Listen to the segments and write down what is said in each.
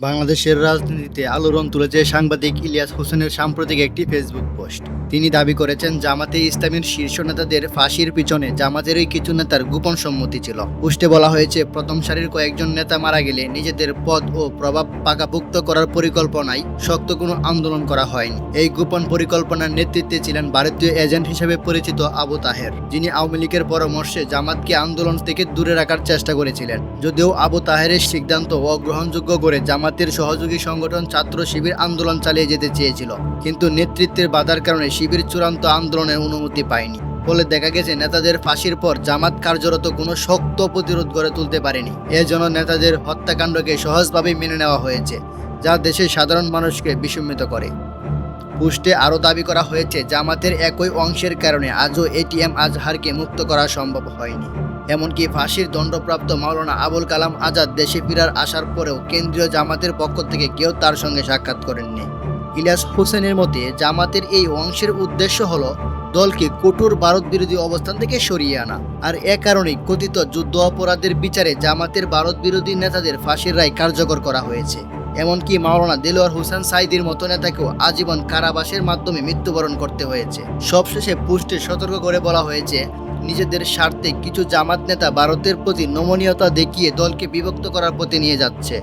বাংলাদেশের রাজনীতিতে আলোড়ন তুলেছে সাংবাদিক ইলিয়াস হোসেনের সাম্প্রতিক একটি ফেসবুক পোস্ট। তিনি দাবি করেছেন জামাতে ইসলামীর শীর্ষ নেতাদের ফাঁসির পিছনে জামাতেরই কিছু নেতার গোপন সম্মতি ছিল। পোস্টে বলা হয়েছে, প্রথম সারির কয়েকজন নেতা মারা গেলে নিজেদের পদ ও প্রভাব পাকাপোক্ত করার পরিকল্পনায় শক্ত কোনো আন্দোলন করা হয়নি। এই গোপন পরিকল্পনার নেতৃত্বে ছিলেন ভারতীয় এজেন্ট হিসেবে পরিচিত আবু তাহের, যিনি আওয়ামী লীগের পরামর্শে জামাতকে আন্দোলন থেকে দূরে রাখার চেষ্টা করেছিলেন। যদিও আবু তাহেরের সিদ্ধান্ত অগ্রহণযোগ্য করে জামাতের সহযোগী সংগঠন ছাত্র শিবির আন্দোলন চালিয়ে যেতে চেয়েছিল, কিন্তু নেতৃত্বের বাধার কারণে শিবির চূড়ান্ত আন্দোলনের অনুমতি পায়নি। ফলে দেখা গেছে নেতাদের ফাঁসির পর জামাত কার্যরত কোনো শক্ত প্রতিরোধ গড়ে তুলতে পারেনি। এজন্য নেতাদের হত্যাকাণ্ডকে সহজভাবেই মেনে নেওয়া হয়েছে, যা দেশের সাধারণ মানুষকে বিস্মিত করে। পোস্টে আরও দাবি করা হয়েছে, জামাতের একই অংশের কারণে আজও এটিএম আজহারকে মুক্ত করা সম্ভব হয়নি। এমনকি ফাঁসির দণ্ডপ্রাপ্ত মাওলানা আবুল কালাম আজাদ দেশে ফেরার আসার পরেও কেন্দ্রীয় জামাতের পক্ষ থেকে কেউ তার সঙ্গে সাক্ষাৎ করেননি। ইলিয়াস হোসেনের মতে, জামাতের এই অংশের উদ্দেশ্য হলো দলকে কঠোর ভারত বিরোধী অবস্থান থেকে সরিয়ে আনা। আর এ কারণেই কথিত যুদ্ধ অপরাধের বিচারে জামাতের ভারত বিরোধী নেতাদের ফাঁসির রায় কার্যকর করা হয়েছে। এমনকি মাওলানা দেলোয়ার হোসেন সাঈদীর মতো নেতাকেও আজীবন কারাবাসের মাধ্যমে মৃত্যুবরণ করতে হয়েছে। সবশেষে পোস্টে সতর্ক করে বলা হয়েছে, নিজেদের স্বার্থে কিছু জামাত নেতা ভারতের প্রতি নমনীয়তা দেখিয়ে দলকে বিভক্ত করার পথে নিয়ে যাচ্ছে।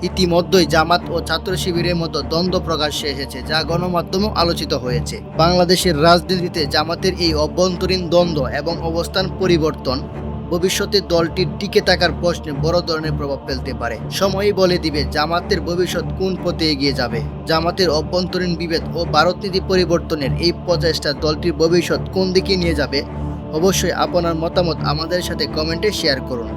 ইতিমধ্যেই জামাত ও ছাত্র শিবিরের মতো দ্বন্দ্ব প্রকাশ্যে এসেছে, যা গণমাধ্যমেও আলোচিত হয়েছে। বাংলাদেশের রাজনীতিতে জামাতের এই অভ্যন্তরীণ দ্বন্দ্ব এবং অবস্থান পরিবর্তন ভবিষ্যতে দলটির টিকে থাকার প্রশ্নে বড় ধরনের প্রভাব ফেলতে পারে। সময়ই বলে দিবে জামাতের ভবিষ্যৎ কোন পথে এগিয়ে যাবে। জামাতের অভ্যন্তরীণ বিভেদ ও ভারতনীতি পরিবর্তনের এই প্রচেষ্টা দলটির ভবিষ্যৎ কোন দিকে নিয়ে যাবে, অবশ্যই আপনার মতামত আমাদের সাথে কমেন্টে শেয়ার করুন।